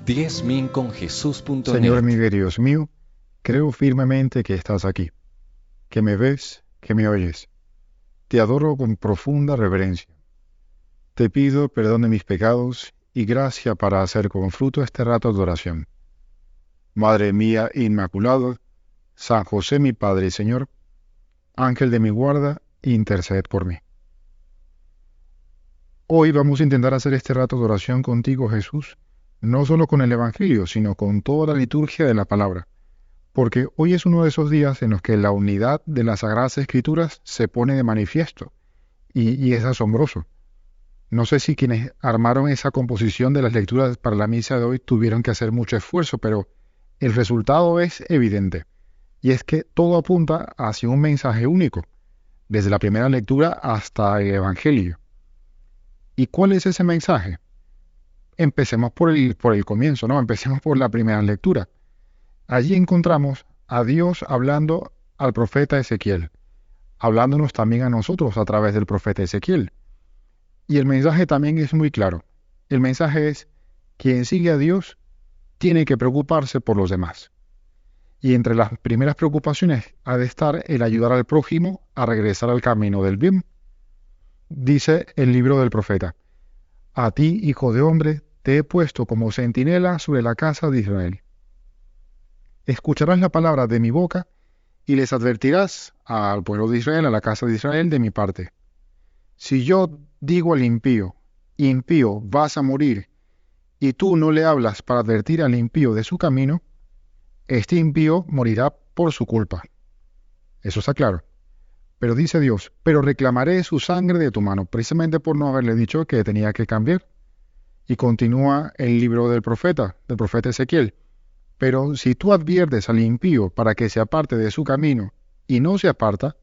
10.000conjesús.net. Señor mi Dios mío, creo firmemente que estás aquí, que me ves, que me oyes. Te adoro con profunda reverencia. Te pido perdón de mis pecados y gracia para hacer con fruto este rato de oración. Madre mía inmaculada, San José mi Padre y Señor, Ángel de mi guarda, interced por mí. Hoy vamos a intentar hacer este rato de oración contigo, Jesús, no solo con el Evangelio, sino con toda la liturgia de la palabra, porque hoy es uno de esos días en los que la unidad de las Sagradas Escrituras se pone de manifiesto, y es asombroso. No sé si quienes armaron esa composición de las lecturas para la misa de hoy tuvieron que hacer mucho esfuerzo, pero el resultado es evidente, y es que todo apunta hacia un mensaje único, desde la primera lectura hasta el Evangelio. ¿Y cuál es ese mensaje? Empecemos por el comienzo, ¿no? Empecemos por la primera lectura. Allí encontramos a Dios hablando al profeta Ezequiel, hablándonos también a nosotros a través del profeta Ezequiel. Y el mensaje también es muy claro. El mensaje es: quien sigue a Dios tiene que preocuparse por los demás. Y entre las primeras preocupaciones ha de estar el ayudar al prójimo a regresar al camino del bien. Dice el libro del profeta: a ti, hijo de hombre, te he puesto como centinela sobre la casa de Israel. Escucharás la palabra de mi boca y les advertirás al pueblo de Israel, a la casa de Israel, de mi parte. Si yo digo al impío, impío, vas a morir, y tú no le hablas para advertir al impío de su camino, este impío morirá por su culpa. Eso está claro. Pero dice Dios: pero reclamaré su sangre de tu mano, precisamente por no haberle dicho que tenía que cambiar. Y continúa el libro del profeta Ezequiel: pero si tú adviertes al impío para que se aparte de su camino y no se aparta,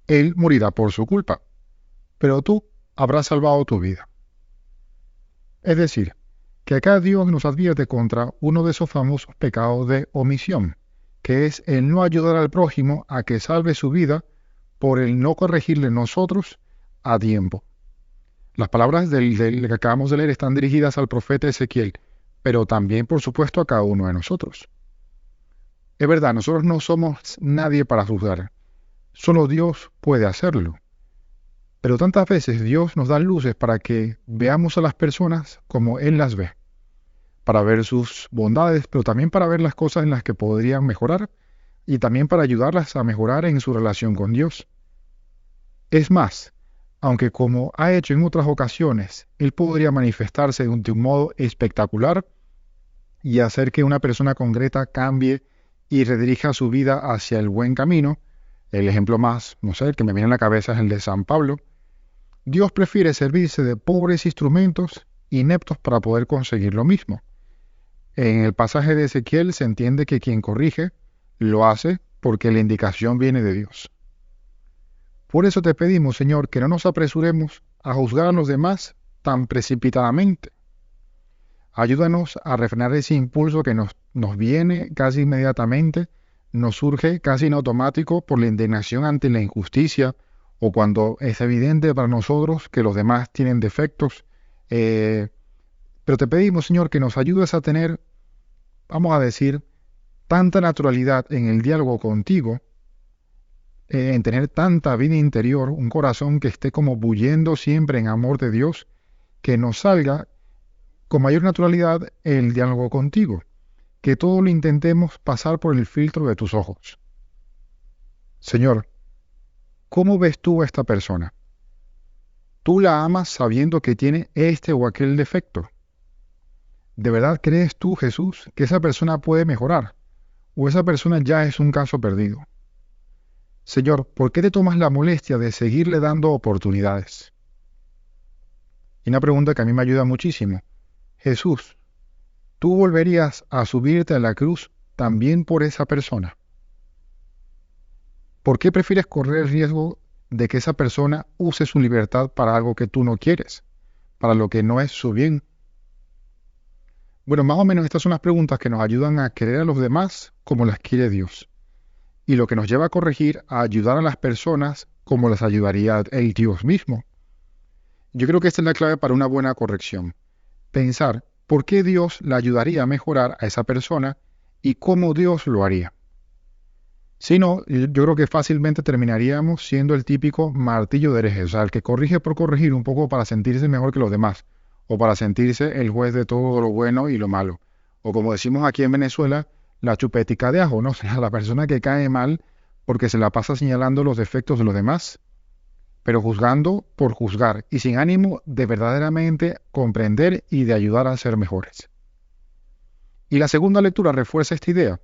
él morirá por su culpa, pero tú habrás salvado tu vida. Es decir, que acá Dios nos advierte contra uno de esos famosos pecados de omisión, que es el no ayudar al prójimo a que salve su vida por el no corregirle nosotros a tiempo. Las palabras del que acabamos de leer están dirigidas al profeta Ezequiel, pero también, por supuesto, a cada uno de nosotros. Es verdad, nosotros no somos nadie para juzgar. Solo Dios puede hacerlo. Pero tantas veces Dios nos da luces para que veamos a las personas como Él las ve, para ver sus bondades, pero también para ver las cosas en las que podrían mejorar y también para ayudarlas a mejorar en su relación con Dios. Es más, aunque como ha hecho en otras ocasiones, Él podría manifestarse de un modo espectacular y hacer que una persona concreta cambie y redirija su vida hacia el buen camino. El ejemplo más, el que me viene a la cabeza es el de San Pablo. Dios prefiere servirse de pobres instrumentos ineptos para poder conseguir lo mismo. En el pasaje de Ezequiel se entiende que quien corrige lo hace porque la indicación viene de Dios. Por eso te pedimos, Señor, que no nos apresuremos a juzgar a los demás tan precipitadamente. Ayúdanos a refrenar ese impulso que nos viene casi inmediatamente, nos surge casi en automático por la indignación ante la injusticia o cuando es evidente para nosotros que los demás tienen defectos. Pero te pedimos, Señor, que nos ayudes a tener, vamos a decir, tanta naturalidad en el diálogo contigo, en tener tanta vida interior, un corazón que esté como bullendo siempre en amor de Dios, que nos salga con mayor naturalidad el diálogo contigo, que todo lo intentemos pasar por el filtro de tus ojos. Señor, ¿cómo ves tú a esta persona? ¿Tú la amas sabiendo que tiene este o aquel defecto? ¿De verdad crees tú, Jesús, que esa persona puede mejorar? ¿O esa persona ya es un caso perdido? Señor, ¿por qué te tomas la molestia de seguirle dando oportunidades? Y una pregunta que a mí me ayuda muchísimo. Jesús, ¿tú volverías a subirte a la cruz también por esa persona? ¿Por qué prefieres correr el riesgo de que esa persona use su libertad para algo que tú no quieres, para lo que no es su bien? Bueno, más o menos estas son las preguntas que nos ayudan a querer a los demás como las quiere Dios, y lo que nos lleva a corregir, a ayudar a las personas como las ayudaría el Dios mismo. Yo creo que esta es la clave para una buena corrección. Pensar por qué Dios la ayudaría a mejorar a esa persona y cómo Dios lo haría. Si no, yo creo que fácilmente terminaríamos siendo el típico martillo de herejes, o sea, el que corrige por corregir un poco para sentirse mejor que los demás, o para sentirse el juez de todo lo bueno y lo malo. O como decimos aquí en Venezuela, la chupetica de ajo, ¿no? O sea, la persona que cae mal porque se la pasa señalando los defectos de los demás, pero juzgando por juzgar y sin ánimo de verdaderamente comprender y de ayudar a ser mejores. Y la segunda lectura refuerza esta idea,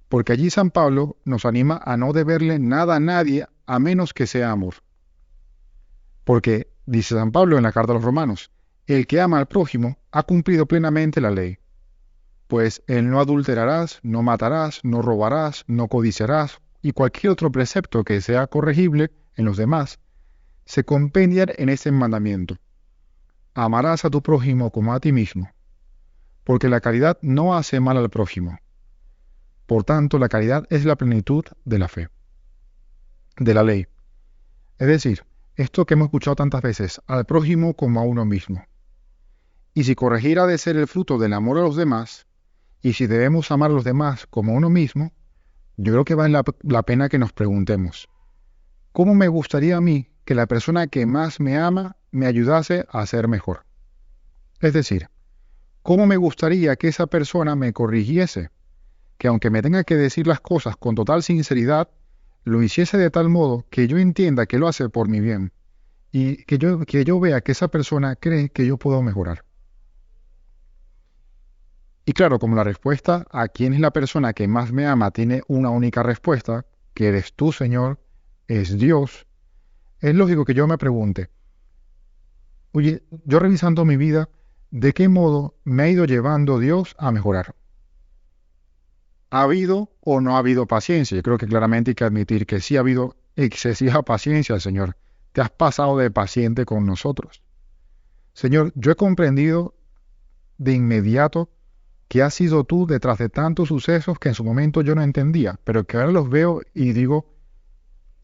porque allí San Pablo nos anima a no deberle nada a nadie a menos que sea amor. Porque, dice San Pablo en la carta a los Romanos, el que ama al prójimo ha cumplido plenamente la ley. Pues el no adulterarás, no matarás, no robarás, no codiciarás, y cualquier otro precepto que sea corregible en los demás, se compendian en este mandamiento. Amarás a tu prójimo como a ti mismo, porque la caridad no hace mal al prójimo. Por tanto, la caridad es la plenitud de la fe, de la ley. Es decir, esto que hemos escuchado tantas veces, al prójimo como a uno mismo. Y si corregir ha de ser el fruto del amor a los demás, y si debemos amar a los demás como a uno mismo, yo creo que vale la pena que nos preguntemos, ¿cómo me gustaría a mí que la persona que más me ama me ayudase a ser mejor? Es decir, ¿cómo me gustaría que esa persona me corrigiese? Que aunque me tenga que decir las cosas con total sinceridad, lo hiciese de tal modo que yo entienda que lo hace por mi bien y que yo vea que esa persona cree que yo puedo mejorar. Y claro, como la respuesta a quién es la persona que más me ama tiene una única respuesta, que eres tú, Señor, es Dios, es lógico que yo me pregunte, oye, yo revisando mi vida, ¿de qué modo me ha ido llevando Dios a mejorar? ¿Ha habido o no ha habido paciencia? Yo creo que claramente hay que admitir que sí ha habido excesiva paciencia, Señor. Te has pasado de paciente con nosotros. Señor, yo he comprendido de inmediato que has sido tú detrás de tantos sucesos que en su momento yo no entendía, pero que ahora los veo y digo,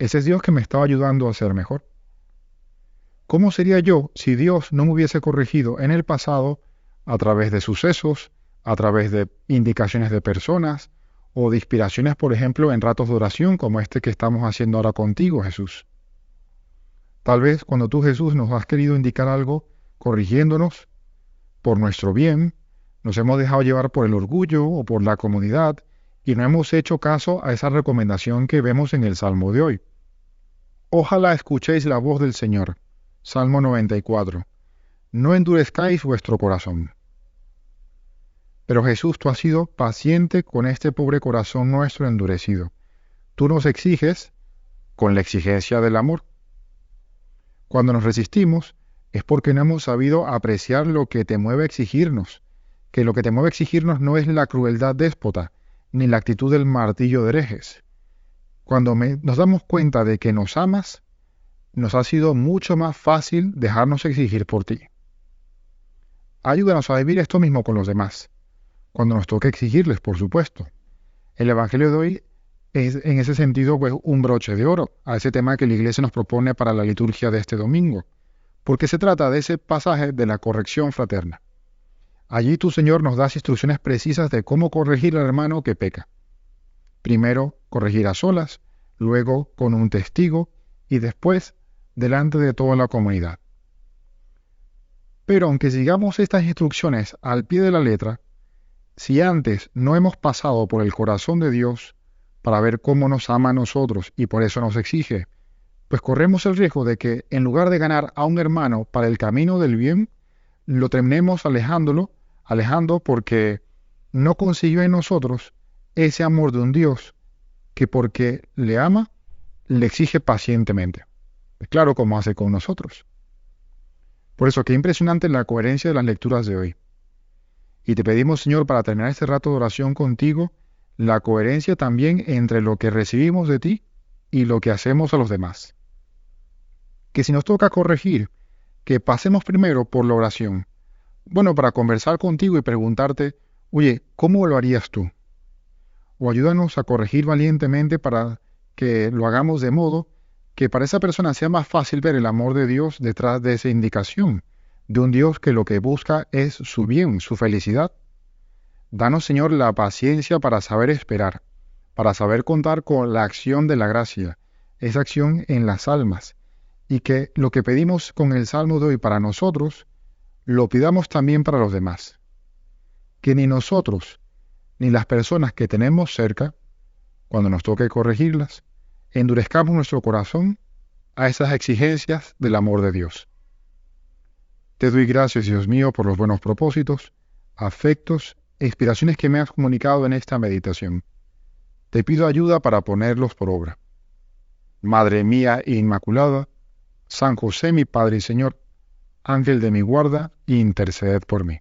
ese es Dios que me estaba ayudando a ser mejor. ¿Cómo sería yo si Dios no me hubiese corregido en el pasado a través de sucesos, a través de indicaciones de personas o de inspiraciones, por ejemplo, en ratos de oración como este que estamos haciendo ahora contigo, Jesús? Tal vez cuando tú, Jesús, nos has querido indicar algo, corrigiéndonos por nuestro bien, nos hemos dejado llevar por el orgullo o por la comodidad y no hemos hecho caso a esa recomendación que vemos en el Salmo de hoy. Ojalá escuchéis la voz del Señor. Salmo 94. No endurezcáis vuestro corazón. Pero Jesús, tú has sido paciente con este pobre corazón nuestro endurecido. Tú nos exiges con la exigencia del amor. Cuando nos resistimos es porque no hemos sabido apreciar lo que te mueve a exigirnos, que lo que te mueve a exigirnos no es la crueldad déspota, ni la actitud del martillo de herejes. Cuando nos damos cuenta de que nos amas, nos ha sido mucho más fácil dejarnos exigir por ti. Ayúdanos a vivir esto mismo con los demás, cuando nos toque exigirles, por supuesto. El Evangelio de hoy es, en ese sentido, pues, un broche de oro a ese tema que la Iglesia nos propone para la liturgia de este domingo, porque se trata de ese pasaje de la corrección fraterna. Allí tu Señor nos das instrucciones precisas de cómo corregir al hermano que peca. Primero, corregir a solas, luego con un testigo y después delante de toda la comunidad. Pero aunque sigamos estas instrucciones al pie de la letra, si antes no hemos pasado por el corazón de Dios para ver cómo nos ama a nosotros y por eso nos exige, pues corremos el riesgo de que en lugar de ganar a un hermano para el camino del bien, lo terminemos alejando porque no consiguió en nosotros ese amor de un Dios que porque le ama, le exige pacientemente. Claro, como hace con nosotros. Por eso, qué impresionante la coherencia de las lecturas de hoy. Y te pedimos, Señor, para terminar este rato de oración contigo, la coherencia también entre lo que recibimos de ti y lo que hacemos a los demás. Que si nos toca corregir, que pasemos primero por la oración. Bueno, para conversar contigo y preguntarte, oye, ¿cómo lo harías tú? O ayúdanos a corregir valientemente para que lo hagamos de modo que para esa persona sea más fácil ver el amor de Dios detrás de esa indicación, de un Dios que lo que busca es su bien, su felicidad. Danos, Señor, la paciencia para saber esperar, para saber contar con la acción de la gracia, esa acción en las almas, y que lo que pedimos con el Salmo de hoy para nosotros, lo pidamos también para los demás. Que ni nosotros, ni las personas que tenemos cerca, cuando nos toque corregirlas, endurezcamos nuestro corazón a esas exigencias del amor de Dios. Te doy gracias, Dios mío, por los buenos propósitos, afectos e inspiraciones que me has comunicado en esta meditación. Te pido ayuda para ponerlos por obra. Madre mía Inmaculada, San José mi Padre y Señor, Ángel de mi guarda, interceded por mí.